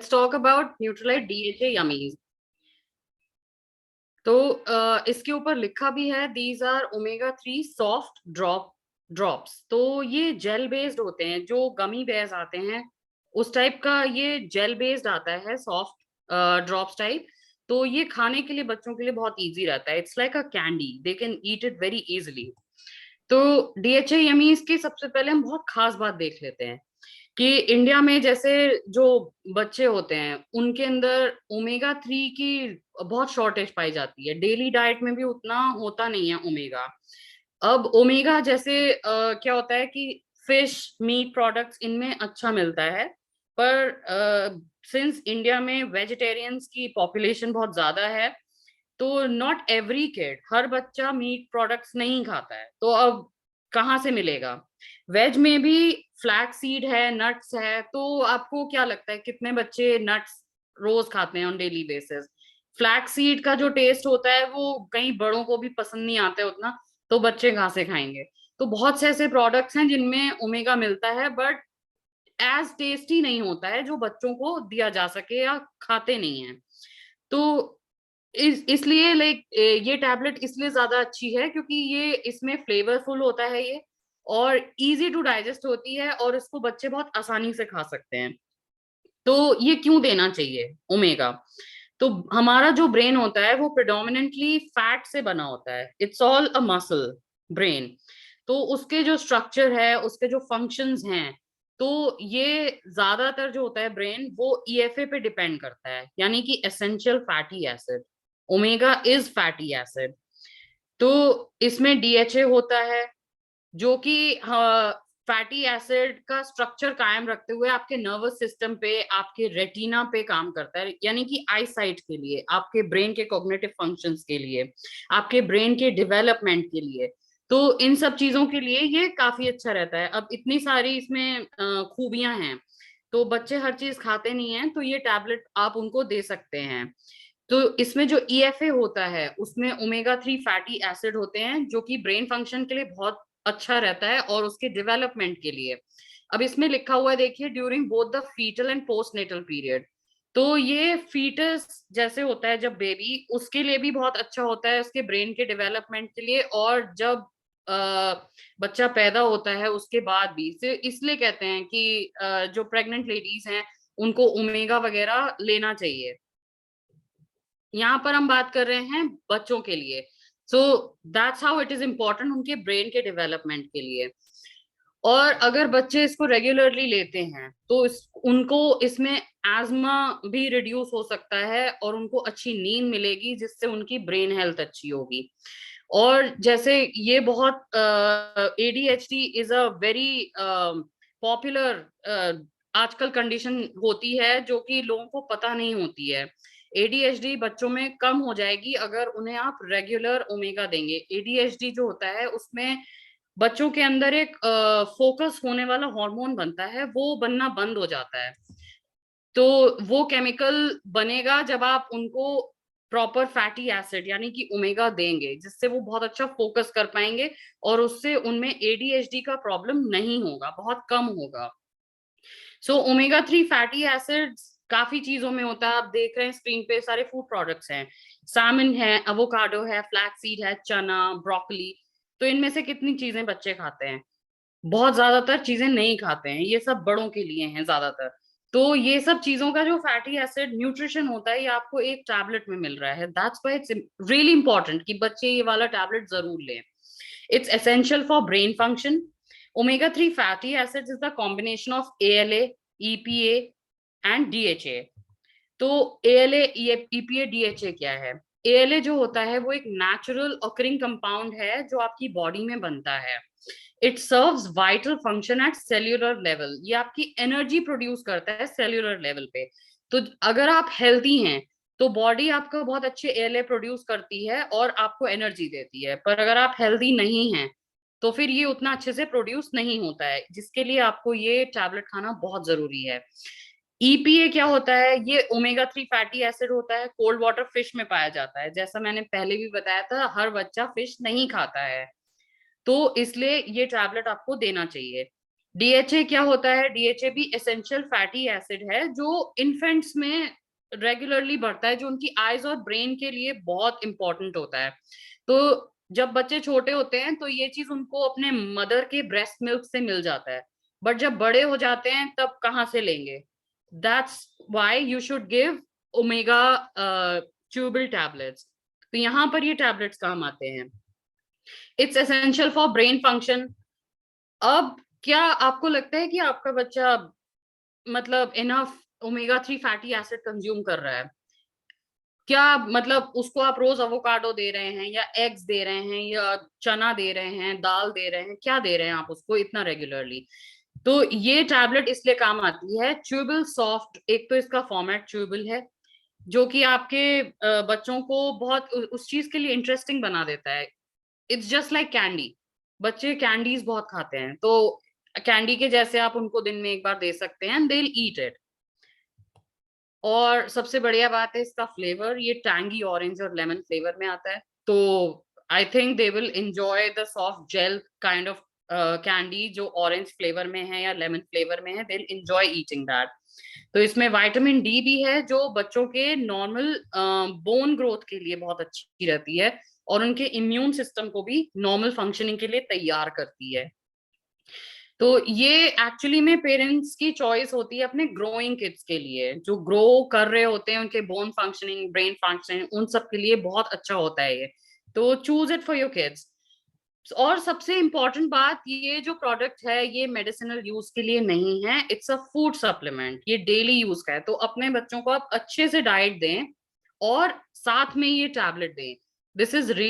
Let's talk about Nutrilite DHA yummies. तो इसके ऊपर लिखा भी है these are omega 3 soft drops. तो ये जेल बेस्ड होते हैं, जो गमी बेयर्स आते हैं उस टाइप का ये जेल बेस्ड आता है, सॉफ्ट ड्रॉप्स टाइप। तो ये खाने के लिए बच्चों के लिए बहुत इजी रहता है। It's like a candy, they can eat it very easily. तो डीएचए यमीज की सबसे पहले हम बहुत खास बात देख लेते हैं कि इंडिया में जैसे जो बच्चे होते हैं उनके अंदर ओमेगा 3 की बहुत शॉर्टेज पाई जाती है। डेली डाइट में भी उतना होता नहीं है ओमेगा। अब ओमेगा जैसे क्या होता है कि फिश मीट प्रोडक्ट्स इनमें अच्छा मिलता है, पर सिंस इंडिया में वेजिटेरियंस की पॉपुलेशन बहुत ज्यादा है, तो नॉट एवरी किड, हर बच्चा मीट प्रोडक्ट्स नहीं खाता है। तो अब कहाँ से मिलेगा? वेज में भी फ्लैक्स सीड है, नट्स है। तो आपको क्या लगता है कितने बच्चे नट्स रोज खाते हैं on daily basis? Flax seed का जो टेस्ट होता है वो कई बड़ों को भी पसंद नहीं आता है उतना, तो बच्चे कहाँ से खाएंगे? तो बहुत से ऐसे प्रोडक्ट्स हैं जिनमें ओमेगा मिलता है, बट एज टेस्टी नहीं होता है जो बच्चों को दिया जा सके या खाते नहीं है। तो इसलिए लाइक ये टैबलेट इसलिए ज्यादा अच्छी है क्योंकि ये इसमें फ्लेवरफुल होता है ये, और इजी टू डाइजेस्ट होती है, और इसको बच्चे बहुत आसानी से खा सकते हैं। तो ये क्यों देना चाहिए ओमेगा? तो हमारा जो ब्रेन होता है वो प्रिडोमिनेंटली फैट से बना होता है। It's all a muscle brain. तो उसके जो स्ट्रक्चर है, उसके जो फंक्शंस हैं, तो ये ज्यादातर जो होता है ब्रेन वो ईएफए पे डिपेंड करता है, यानी कि essential fatty acid. Omega is fatty acid. तो इसमें डीएचए होता है जो कि फैटी एसिड का स्ट्रक्चर कायम रखते हुए आपके नर्वस सिस्टम पे, आपके रेटिना पे काम करता है, यानी कि आई साइट के लिए, आपके ब्रेन के कॉग्निटिव फंक्शंस के लिए, आपके ब्रेन के डेवलपमेंट के लिए। तो इन सब चीजों के लिए ये काफी अच्छा रहता है। अब इतनी सारी इसमें खूबियां हैं, तो बच्चे हर चीज खाते नहीं हैं, तो ये टैबलेट आप उनको दे सकते हैं। तो इसमें जो ईएफए होता है उसमें ओमेगा 3 फैटी एसिड होते हैं, जो कि ब्रेन फंक्शन के लिए बहुत अच्छा रहता है और उसके डेवलपमेंट के लिए। अब इसमें लिखा हुआ है, देखिए, during both the fetal and postnatal period. तो ये फीटस जैसे होता है जब बेबी, उसके लिए भी बहुत अच्छा होता है, उसके ब्रेन के डेवलपमेंट के लिए। और जब बच्चा पैदा होता है उसके बाद भी, इसलिए कहते हैं कि जो प्रेग्नेंट लेडीज हैं उनको ओमेगा वगैरह लेना चाहिए। यहाँ पर हम बात कर रहे हैं बच्चों के लिए। So that's how it is important उनके ब्रेन के डेवलपमेंट के लिए। और अगर बच्चे इसको रेगुलरली लेते हैं तो उनको इसमें एज्मा भी रिड्यूस हो सकता है, और उनको अच्छी नींद मिलेगी जिससे उनकी ब्रेन हेल्थ अच्छी होगी। और जैसे ये बहुत ADHD is a very popular आजकल कंडीशन होती है, जो कि लोगों को पता नहीं होती है। एडीएचडी बच्चों में कम हो जाएगी अगर उन्हें आप रेगुलर ओमेगा देंगे। एडीएचडी जो होता है उसमें बच्चों के अंदर एक फोकस होने वाला हार्मोन बनता है, वो बनना बंद हो जाता है। तो वो केमिकल बनेगा जब आप उनको प्रॉपर फैटी एसिड यानी कि ओमेगा देंगे, जिससे वो बहुत अच्छा फोकस कर पाएंगे, और उससे उनमें एडीएचडी का प्रॉब्लम नहीं होगा, बहुत कम होगा। सो ओमेगा 3 फैटी एसिड्स काफी चीजों में होता है। आप देख रहे हैं स्क्रीन पे सारे फूड प्रोडक्ट्स हैं, सामन है, एवोकाडो है, फ्लैक्स सीड है, चना, ब्रोकली। तो इनमें से कितनी चीजें बच्चे खाते हैं? बहुत ज्यादातर चीजें नहीं खाते हैं, ये सब बड़ों के लिए हैं ज्यादातर। तो ये सब चीजों का जो फैटी एसिड न्यूट्रिशन होता है, ये आपको एक टैबलेट में मिल रहा है। That's why it's really important कि बच्चे ये वाला टैबलेट जरूर लें। It's essential for brain function. Omega 3 fatty acids is the combination of ALA, EPA and DHA. तो ALA, EPA, DHA क्या है? ALA जो होता है वो एक नेचुरल ऑकरिंग कंपाउंड है जो आपकी बॉडी में बनता है। It serves vital function at cellular level. ये आपकी एनर्जी प्रोड्यूस करता है सेल्यूलर लेवल पे। तो अगर आप हेल्दी हैं तो बॉडी आपका बहुत अच्छे एएलए प्रोड्यूस करती है और आपको एनर्जी देती है। पर अगर आप हेल्दी नहीं हैं तो फिर ये उतना अच्छे से प्रोड्यूस नहीं होता है, जिसके लिए आपको ये टैबलेट खाना बहुत जरूरी है। ईपीए क्या होता है? ये ओमेगा 3 फैटी एसिड होता है, कोल्ड वाटर फिश में पाया जाता है। जैसा मैंने पहले भी बताया था, हर बच्चा फिश नहीं खाता है, तो इसलिए ये टैबलेट आपको देना चाहिए। डीएचए क्या होता है? डीएचए भी एसेंशियल फैटी एसिड है जो इन्फेंट्स में रेगुलरली बढ़ता है, जो उनकी आईज और ब्रेन के लिए बहुत इंपॉर्टेंट होता है। तो जब बच्चे छोटे होते हैं तो ये चीज उनको अपने मदर के ब्रेस्ट मिल्क से मिल जाता है, बट जब बड़े हो जाते हैं तब कहाँ से लेंगे? That's why you should give omega chewable tablets. तो यहाँ पर ये टैबलेट्स काम आते हैं। It's essential for brain function. अब क्या आपको लगता है कि आपका बच्चा मतलब enough omega 3 fatty acid consume कर रहा है? क्या मतलब उसको आप रोज अवोकाडो दे रहे हैं या एग्स दे रहे हैं या चना दे रहे हैं, दाल दे रहे हैं, क्या दे रहे हैं आप उसको इतना रेगुलरली? तो ये टैबलेट इसलिए काम आती है। च्यूबल सॉफ्ट, एक तो इसका फॉर्मेट च्यूबल है जो कि आपके बच्चों को बहुत उस चीज के लिए इंटरेस्टिंग बना देता है। It's just like candy. बच्चे कैंडीज बहुत खाते हैं, तो कैंडी के जैसे आप उनको दिन में एक बार दे सकते हैं, दे ईट इट। और सबसे बढ़िया बात है इसका फ्लेवर, ये टैंगी ऑरेंज और लेमन फ्लेवर में आता है। तो I think they will enjoy the soft gel kind of candy जो ऑरेंज फ्लेवर में है या लेमन फ्लेवर में है, they will enjoy eating that. तो इसमें विटामिन डी भी है जो बच्चों के नॉर्मल बोन ग्रोथ के लिए बहुत अच्छी रहती है और उनके इम्यून सिस्टम को भी नॉर्मल फंक्शनिंग के लिए तैयार करती है। तो ये एक्चुअली में पेरेंट्स की चॉइस होती है अपने ग्रोइंग किड्स के लिए, जो ग्रो कर रहे होते हैं, उनके बोन फंक्शनिंग, ब्रेन फंक्शनिंग, उन सब के लिए बहुत अच्छा होता है ये। तो choose it for your kids. और सबसे इम्पोर्टेंट बात, ये जो प्रोडक्ट है ये मेडिसिनल यूज के लिए नहीं है, इट्स अ फूड सप्लीमेंट, ये डेली यूज का है। तो अपने बच्चों को आप अच्छे से डाइट दें और साथ में ये टैबलेट दें। This is